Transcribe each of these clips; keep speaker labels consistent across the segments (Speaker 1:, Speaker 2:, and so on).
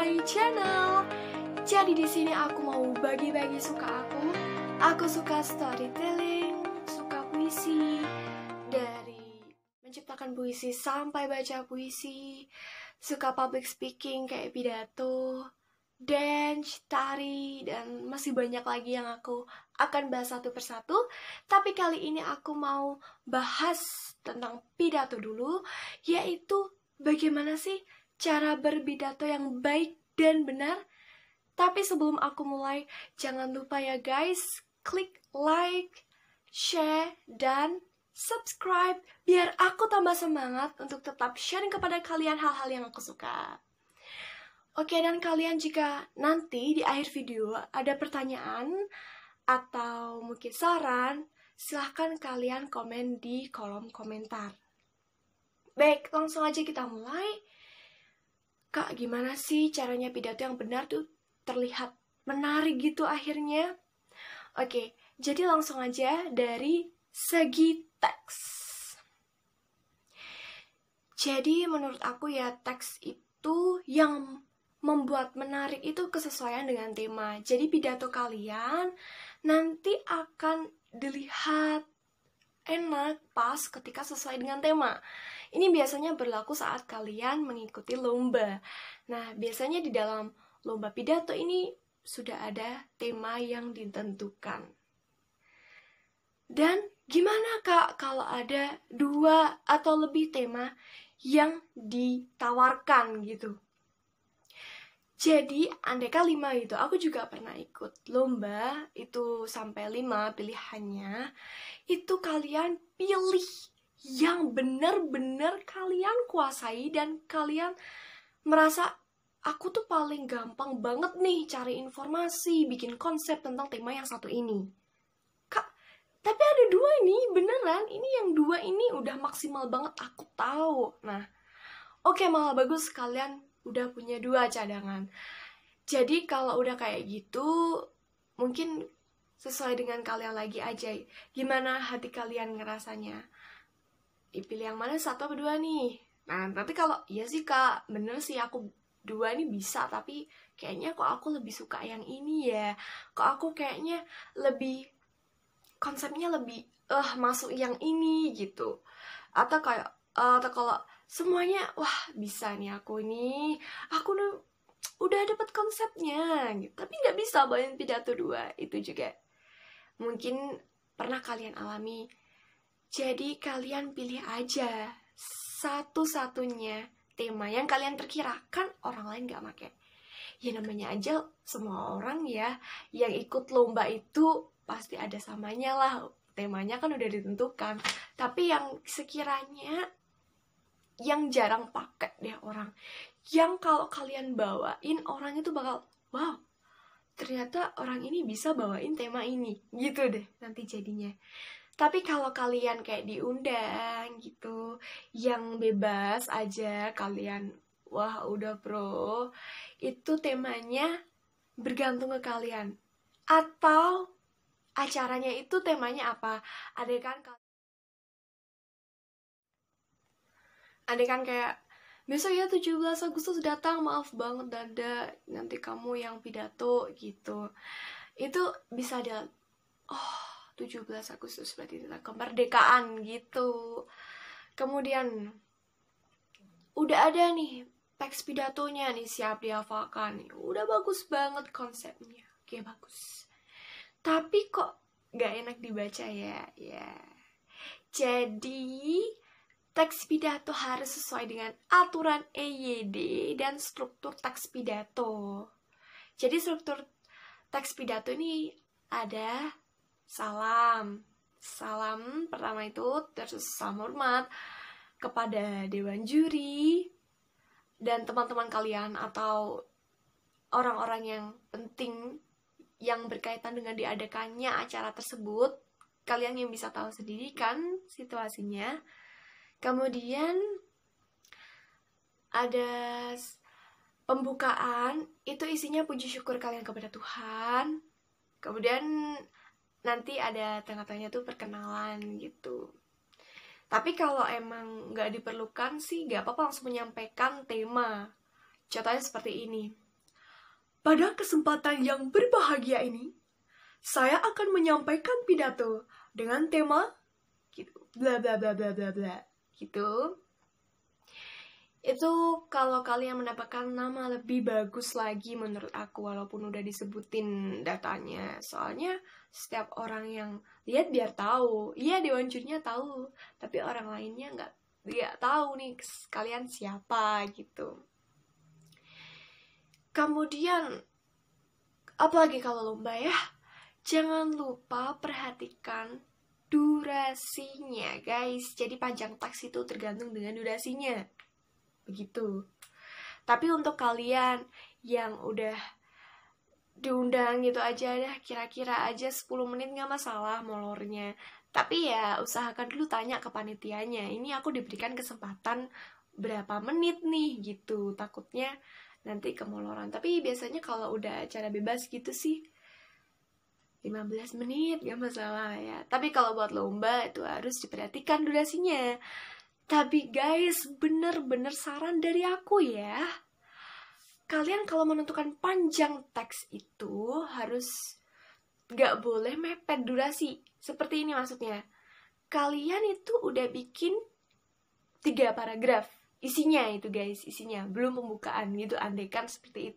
Speaker 1: my channel. Jadi di sini aku mau bagi-bagi suka aku. Aku suka storytelling, suka puisi, dari menciptakan puisi sampai baca puisi, suka public speaking kayak pidato, dance, tari, dan masih banyak lagi yang aku akan bahas satu persatu. Tapi kali ini aku mau bahas tentang pidato dulu, yaitu bagaimana sih cara berpidato yang baik dan benar. Tapi sebelum aku mulai, jangan lupa ya guys, klik like, share, dan subscribe biar aku tambah semangat untuk tetap sharing kepada kalian hal-hal yang aku suka. Oke, dan kalian jika nanti di akhir video ada pertanyaan atau mungkin saran, silahkan kalian komen di kolom komentar. Baik, langsung aja kita mulai. Kak, gimana sih caranya pidato yang benar tuh terlihat menarik gitu akhirnya? Oke, jadi langsung aja dari segi teks. Jadi menurut aku ya, teks itu yang membuat menarik itu kesesuaian dengan tema. Jadi pidato kalian nanti akan dilihat enak pas ketika sesuai dengan tema. Ini biasanya berlaku saat kalian mengikuti lomba. Nah, biasanya di dalam lomba pidato ini sudah ada tema yang ditentukan. Dan gimana Kak kalau ada 2 atau lebih tema yang ditawarkan gitu? Jadi, andaikan 5 gitu, aku juga pernah ikut lomba, itu sampai 5 pilihannya. Itu kalian pilih yang benar-benar kalian kuasai dan kalian merasa aku tuh paling gampang banget nih cari informasi, bikin konsep tentang tema yang satu ini. Kak, tapi ada 2 ini, beneran, ini yang 2 ini udah maksimal banget aku tahu. Nah, oke, malah bagus kalian udah punya 2 cadangan. Jadi kalau udah kayak gitu, mungkin sesuai dengan kalian lagi aja. Gimana hati kalian ngerasanya? Pilih yang mana, 1 atau 2 nih? Nah, tapi kalau iya sih Kak, bener sih aku 2 ini bisa, tapi kayaknya kok aku lebih suka yang ini ya. Kok aku kayaknya lebih, konsepnya lebih masuk yang ini gitu. Atau kayak, atau kalau semuanya, wah bisa nih aku nih, aku udah dapet konsepnya gitu. Tapi nggak bisa bawain pidato 2, itu juga mungkin pernah kalian alami. Jadi kalian pilih aja satu-satunya tema yang kalian perkirakan orang lain gak pakai. Ya namanya aja semua orang ya yang ikut lomba itu pasti ada samanya lah. Temanya kan udah ditentukan. Tapi yang sekiranya yang jarang pakai deh orang, yang kalau kalian bawain orang itu bakal, wow, ternyata orang ini bisa bawain tema ini, gitu deh nanti jadinya. Tapi kalau kalian kayak diundang gitu, yang bebas aja kalian, wah udah bro, itu temanya bergantung ke kalian. Atau acaranya itu temanya apa? Adekan kayak, besok ya 17 Agustus datang, maaf banget Dada, nanti kamu yang pidato gitu. Itu bisa ada, oh 17 Agustus berarti tentang kemerdekaan gitu. Kemudian udah ada nih teks pidatonya nih, siap dihafalkan nih. Udah bagus banget konsepnya. Oke, bagus. Tapi kok gak enak dibaca ya? Ya. Jadi teks pidato harus sesuai dengan aturan EYD dan struktur teks pidato. Jadi struktur teks pidato ini ada salam. Salam pertama itu, terus salam hormat kepada dewan juri dan teman-teman kalian atau orang-orang yang penting yang berkaitan dengan diadakannya acara tersebut. Kalian yang bisa tahu sendiri kan situasinya. Kemudian ada pembukaan, itu isinya puji syukur kalian kepada Tuhan. Kemudian nanti ada tengah-tengahnya tuh perkenalan gitu. Tapi kalau emang nggak diperlukan sih, nggak apa-apa langsung menyampaikan tema. Contohnya seperti ini. Pada kesempatan yang berbahagia ini, saya akan menyampaikan pidato dengan tema gitu, bla bla bla bla bla bla gitu. Itu kalau kalian mendapatkan nama lebih bagus lagi menurut aku, walaupun udah disebutin datanya. Soalnya setiap orang yang lihat biar tahu, iya Dewan Jurnya tahu, tapi orang lainnya nggak tahu nih kalian siapa gitu. Kemudian apalagi kalau lomba ya, jangan lupa perhatikan durasinya guys. Jadi panjang teks itu tergantung dengan durasinya, begitu. Tapi untuk kalian yang udah diundang gitu aja dah, kira-kira aja 10 menit gak masalah molornya. Tapi ya usahakan dulu tanya ke panitianya, ini aku diberikan kesempatan berapa menit nih gitu, takutnya nanti kemoloran. Tapi biasanya kalau udah acara bebas gitu sih 15 menit gak masalah ya. Tapi kalau buat lomba itu harus diperhatikan durasinya. Tapi guys, bener-bener saran dari aku ya, kalian kalau menentukan panjang teks itu harus gak boleh mepet durasi. Seperti ini maksudnya, kalian itu udah bikin 3 paragraf, isinya itu guys, isinya belum pembukaan gitu, andaikan seperti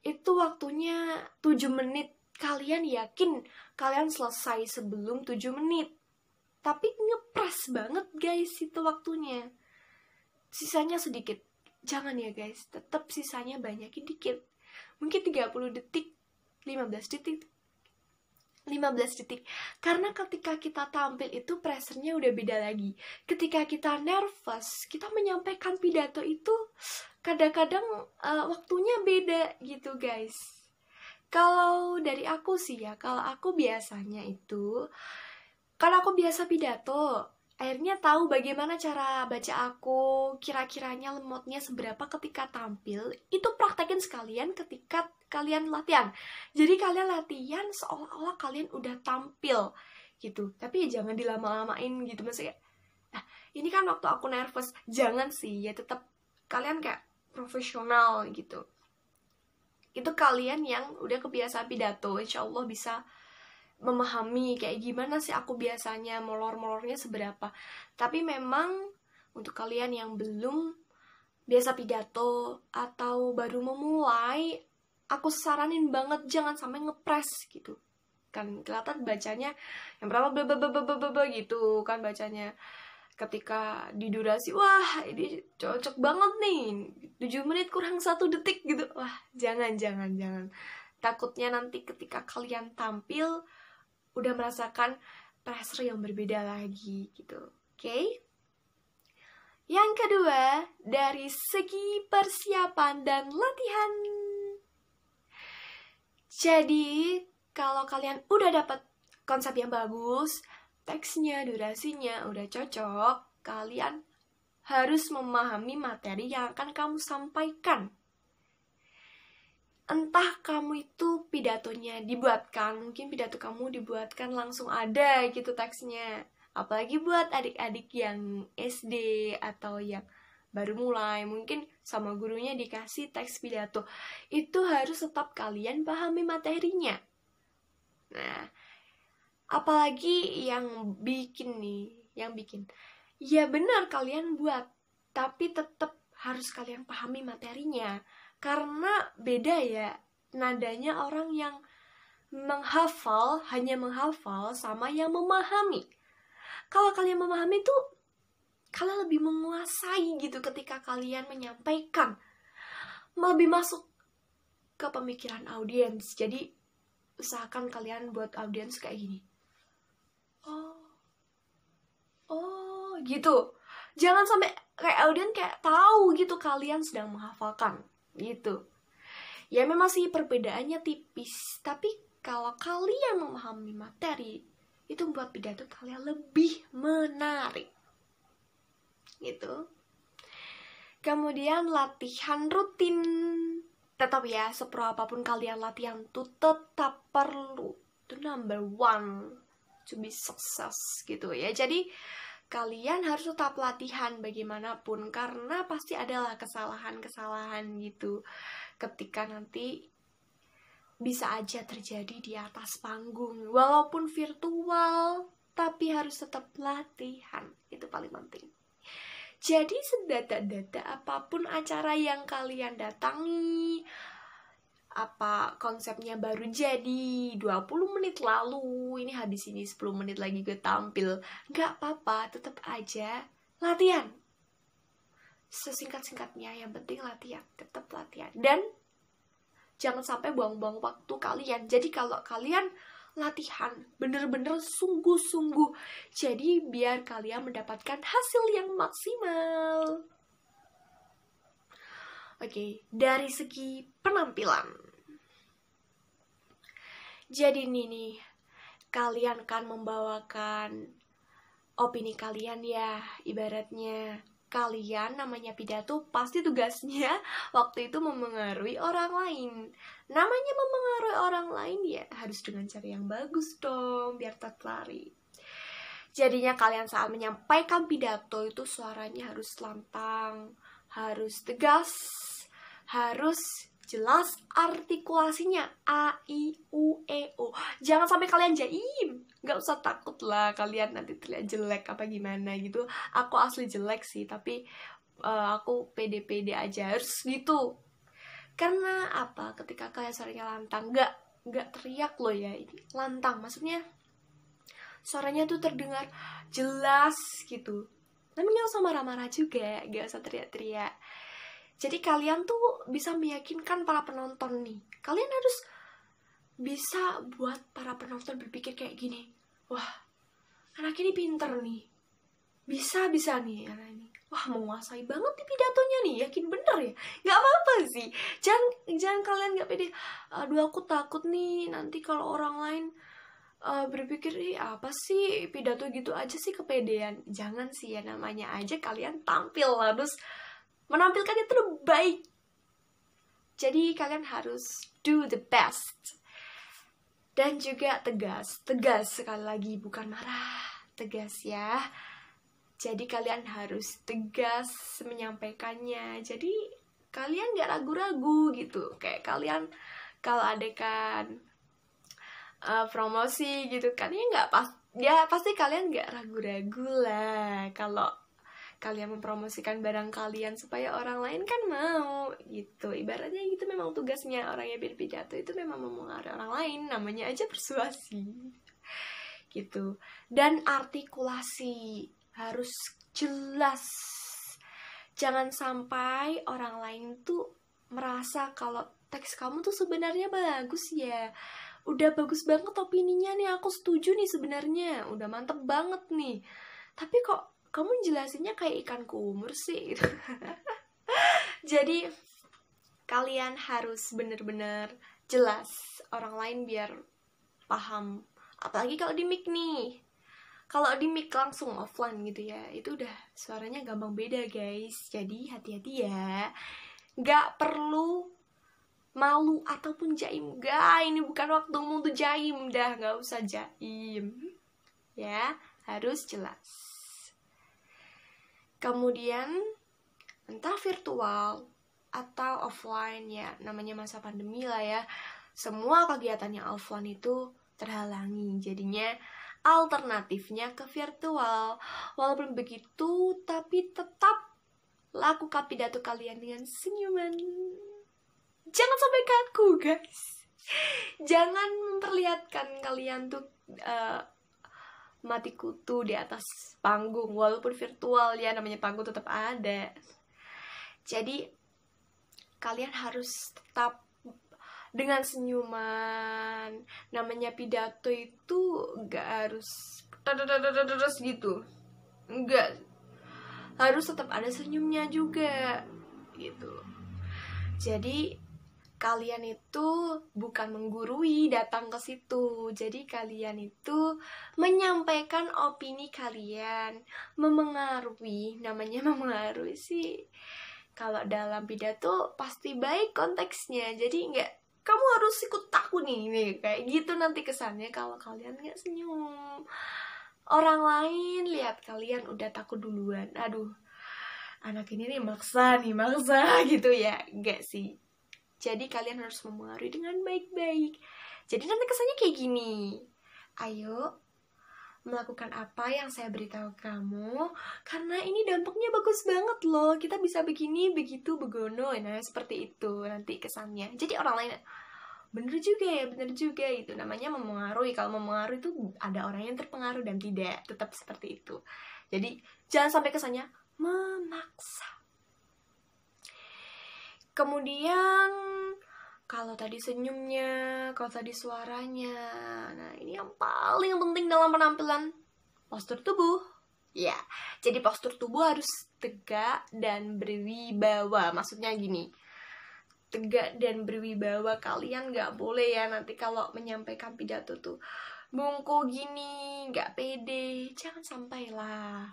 Speaker 1: itu waktunya 7 menit. Kalian yakin kalian selesai sebelum 7 menit, tapi ngepres banget guys itu waktunya, sisanya sedikit. Jangan ya guys, tetap sisanya banyakin dikit. Mungkin 30 detik, 15 detik, 15 detik. Karena ketika kita tampil itu pressure-nya udah beda lagi. Ketika kita nervous, kita menyampaikan pidato itu kadang-kadang waktunya beda gitu guys. Kalau dari aku sih ya, kalau aku biasanya itu, karena aku biasa pidato, akhirnya tahu bagaimana cara baca aku, kira-kiranya lemotnya seberapa ketika tampil. Itu praktekin sekalian ketika kalian latihan. Jadi kalian latihan seolah-olah kalian udah tampil gitu. Tapi ya jangan dilama-lamain gitu, maksudnya. Nah, ini kan waktu aku nervous, jangan sih, ya tetap kalian kayak profesional gitu. Itu kalian yang udah kebiasaan pidato, insya Allah bisa memahami kayak gimana sih aku biasanya, molor-molornya seberapa. Tapi memang untuk kalian yang belum biasa pidato atau baru memulai, aku saranin banget jangan sampai ngepres gitu. Kan kelihatan bacanya yang berapa gitu kan bacanya. Ketika di durasi, wah ini cocok banget nih, 7 menit kurang 1 detik gitu. Wah, jangan. Takutnya nanti ketika kalian tampil udah merasakan pressure yang berbeda lagi gitu. Oke? Yang kedua, dari segi persiapan dan latihan. Jadi, kalau kalian udah dapat konsep yang bagus, teksnya, durasinya udah cocok, kalian harus memahami materi yang akan kamu sampaikan. Entah kamu itu pidatonya dibuatkan, mungkin pidato kamu dibuatkan langsung ada gitu teksnya. Apalagi buat adik-adik yang SD atau yang baru mulai, mungkin sama gurunya dikasih teks pidato. Itu harus tetap kalian pahami materinya. Nah, apalagi yang bikin. Ya benar kalian buat, tapi tetap harus kalian pahami materinya. Karena beda ya, nadanya orang yang hanya menghafal sama yang memahami. Kalau kalian memahami tuh, kalian lebih menguasai gitu ketika kalian menyampaikan. Lebih masuk ke pemikiran audiens. Jadi, usahakan kalian buat audiens kayak gini. Oh, gitu. Jangan sampai kayak audiens kayak tahu gitu kalian sedang menghafalkan. Gitu. Ya memang sih perbedaannya tipis, tapi kalau kalian memahami materi, itu membuat pidato kalian lebih menarik. Gitu. Kemudian latihan rutin. Tetap ya, sepro apapun kalian latihan tuh tetap perlu. Itu number 1 to be success gitu ya. Jadi kalian harus tetap latihan bagaimanapun, karena pasti adalah kesalahan-kesalahan gitu ketika nanti bisa aja terjadi di atas panggung, walaupun virtual, tapi harus tetap latihan. Itu paling penting. Jadi sedada-dada apapun acara yang kalian datangi, apa konsepnya baru jadi 20 menit lalu, ini habis ini 10 menit lagi gue tampil, gak apa-apa, tetap aja latihan. Sesingkat-singkatnya, yang penting latihan, tetap latihan. Dan jangan sampai buang-buang waktu kalian. Jadi kalau kalian latihan bener-bener sungguh-sungguh, jadi biar kalian mendapatkan hasil yang maksimal. Oke, dari segi penampilan, jadi nih, kalian kan membawakan opini kalian ya, ibaratnya kalian namanya pidato, pasti tugasnya waktu itu memengaruhi orang lain. Namanya memengaruhi orang lain ya harus dengan cara yang bagus dong, biar tertarik. Jadinya kalian saat menyampaikan pidato itu suaranya harus lantang, harus tegas, harus jelas artikulasinya, A, I, U, E, O. Jangan sampai kalian jaim. Gak usah takut lah kalian nanti terlihat jelek apa gimana gitu. Aku asli jelek sih, tapi aku pede-pede aja, harus gitu. Karena apa? Ketika kalian suaranya lantang, gak teriak loh ya, ini lantang, maksudnya suaranya tuh terdengar jelas gitu. Tapi gak usah marah-marah juga, gak usah teriak-teriak. Jadi kalian tuh bisa meyakinkan para penonton nih. Kalian harus bisa buat para penonton berpikir kayak gini. Wah, anak ini pinter nih. Bisa nih anak ini. Wah, menguasai banget nih pidatonya nih. Yakin bener ya? Gak apa-apa sih. Jangan kalian gak pede. Aduh, aku takut nih nanti kalau orang lain berpikir, apa sih pidato gitu aja sih, kepedean. Jangan sih ya, namanya aja kalian tampil harus menampilkan yang terbaik. Jadi kalian harus do the best. Dan juga tegas sekali lagi, bukan marah, tegas ya. Jadi kalian harus tegas menyampaikannya. Jadi kalian gak ragu-ragu gitu. Kayak kalian kalau adekan promosi gitu kan, ya pasti kalian gak ragu-ragu lah kalau kalian mempromosikan barang kalian supaya orang lain kan mau gitu. Ibaratnya gitu, memang tugasnya orang yang berpidato itu memang memengaruhi orang lain, namanya aja persuasi gitu. Dan artikulasi harus jelas. Jangan sampai orang lain tuh merasa kalau teks kamu tuh sebenarnya bagus ya, udah bagus banget opininya nih, aku setuju nih sebenarnya, udah mantep banget nih, tapi kok kamu jelasinnya kayak ikan kumur sih. Jadi kalian harus bener-bener jelas, orang lain biar paham. Apalagi kalau di mic nih. Kalau di mic langsung offline gitu ya, itu udah suaranya gampang beda guys. Jadi hati-hati ya. Gak perlu malu ataupun jaim. Ini bukan waktumu untuk jaim. Dah gak usah jaim. Ya, harus jelas. Kemudian entah virtual atau offline ya, namanya masa pandemi lah ya, semua kegiatan yang offline itu terhalangi. Jadinya alternatifnya ke virtual. Walaupun begitu, tapi tetap lakukan pidato kalian dengan senyuman. Jangan sampai kaku guys. Jangan memperlihatkan kalian tuh mati kutu di atas panggung, walaupun virtual ya, namanya panggung tetap ada. Jadi kalian harus tetap dengan senyuman. Namanya pidato itu gak harus terus gitu, enggak, harus tetap ada senyumnya juga gitu. Jadi kalian itu bukan menggurui datang ke situ. Jadi kalian itu menyampaikan opini kalian, memengaruhi. Namanya memengaruhi sih, kalau dalam pidato pasti baik konteksnya. Jadi nggak, kamu harus ikut aku nih kayak gitu nanti kesannya kalau kalian nggak senyum. Orang lain lihat kalian udah takut duluan. Aduh, anak ini nih maksa gitu ya. Enggak sih. Jadi kalian harus memengaruhi dengan baik-baik. Jadi nanti kesannya kayak gini. Ayo melakukan apa yang saya beritahu kamu, karena ini dampaknya bagus banget loh. Kita bisa begini, begitu, begono. Nah, seperti itu nanti kesannya. Jadi orang lain, bener juga itu namanya memengaruhi. Kalau memengaruhi itu ada orang yang terpengaruh dan tidak, tetap seperti itu. Jadi jangan sampai kesannya memaksa. Kemudian kalau tadi senyumnya, kalau tadi suaranya, nah ini yang paling penting dalam penampilan, postur tubuh. Ya, jadi postur tubuh harus tegak dan berwibawa. Maksudnya gini, tegak dan berwibawa. Kalian nggak boleh ya nanti kalau menyampaikan pidato tuh bungkuk gini, nggak pede. Jangan sampai lah,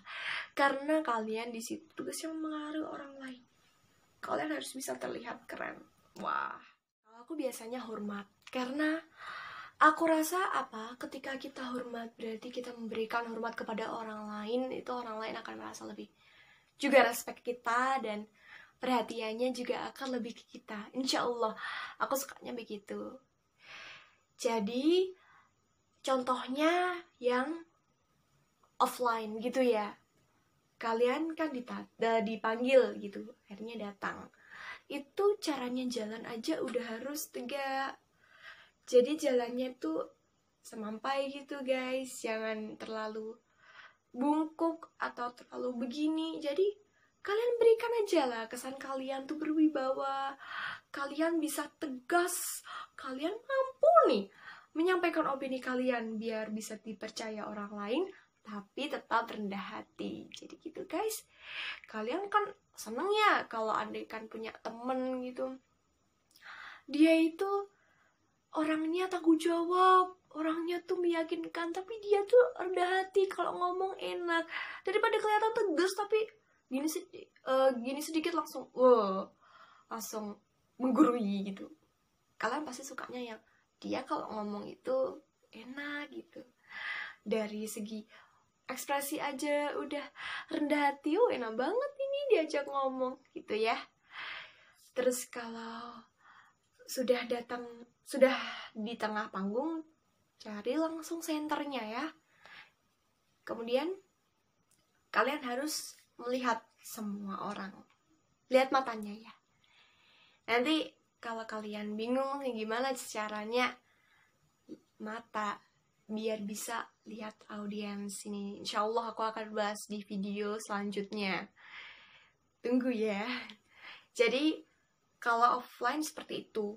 Speaker 1: karena kalian di situ tugasnya mempengaruhi orang lain. Kalian harus bisa terlihat keren. Wah, aku biasanya hormat, karena aku rasa ketika kita hormat berarti kita memberikan hormat kepada orang lain. Itu orang lain akan merasa lebih juga respect kita, dan perhatiannya juga akan lebih ke kita. Insya Allah, aku sukanya begitu. Jadi contohnya yang offline gitu ya, kalian kan dipanggil gitu, akhirnya datang. Itu caranya jalan aja udah harus tegak. Jadi jalannya tuh semampai gitu guys, jangan terlalu bungkuk atau terlalu begini. Jadi kalian berikan aja lah kesan kalian tuh berwibawa, kalian bisa tegas, kalian mampu nih menyampaikan opini kalian biar bisa dipercaya orang lain, tapi tetap rendah hati. Jadi gitu guys. Kalian kan seneng ya kalau andai kan punya temen gitu, dia itu orangnya tanggung jawab, orangnya tuh meyakinkan, tapi dia tuh rendah hati, kalau ngomong enak, daripada kelihatan tegas tapi gini sedikit langsung langsung menggurui gitu. Kalian pasti sukanya yang dia kalau ngomong itu enak gitu, dari segi ekspresi aja udah rendah hati, enak banget ini diajak ngomong gitu ya. Terus kalau sudah di tengah panggung, cari langsung senternya ya. Kemudian kalian harus melihat semua orang, lihat matanya ya. Nanti kalau kalian bingung gimana caranya mata biar bisa lihat audiens ini, insya Allah aku akan bahas di video selanjutnya. Tunggu ya. Jadi kalau offline seperti itu,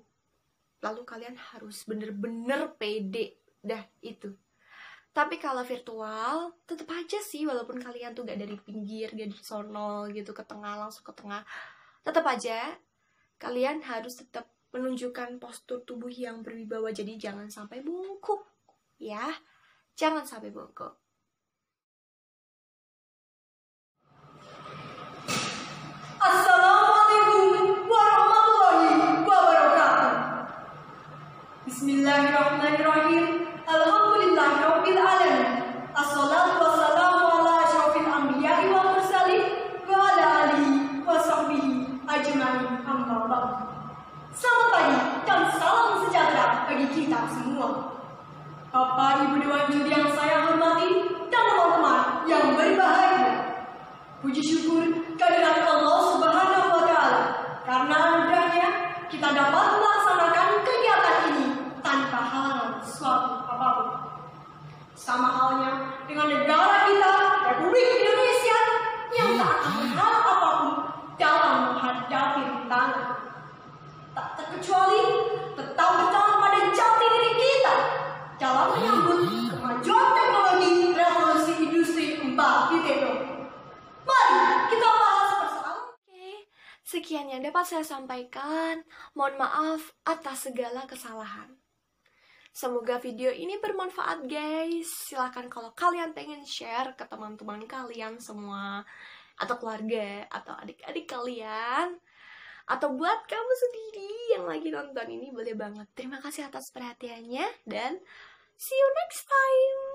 Speaker 1: lalu kalian harus bener-bener pede dah itu. Tapi kalau virtual tetap aja sih, walaupun kalian tuh gak dari pinggir, gak dari sono gitu ke tengah, langsung ke tengah, tetap aja kalian harus tetap menunjukkan postur tubuh yang berwibawa. Jadi jangan sampai bungkuk ya, jangan sampai bungkuk. Assalamualaikum warahmatullahi wabarakatuh. Bismillahirrahmanirrahim. Alhamdulillahirabbil alamin. Assalatu wassalamu ala asyrofil anbiya'i wal mursalin wa ala alihi wa sahbihi ajma'in, amma ba'd. Selamat pagi dan salam sejahtera bagi kita semua. Bapak Ibu Dewan Juri yang saya hormati dan teman-teman yang berbahagia. Puji syukur kehadirat Allah Subhanahu wa Ta'ala, karena anugerahnya kita dapat melaksanakan kegiatan ini tanpa halangan suatu apapun. Sama halnya dengan negara kita, Republik Indonesia, yang tak akan berharap apapun dalam menghadapi rintangan. Tak terkecuali tetap bertahan pada jati diri kita dalam menyambut kemajuan teknologi revolusi industri 4.0. Mari kita bahas persoalan. Oke, sekian yang dapat saya sampaikan. Mohon maaf atas segala kesalahan. Semoga video ini bermanfaat guys. Silahkan kalau kalian pengen share ke teman-teman kalian semua, atau keluarga, atau adik-adik kalian, atau buat kamu sendiri yang lagi nonton ini, boleh banget. Terima kasih atas perhatiannya dan see you next time.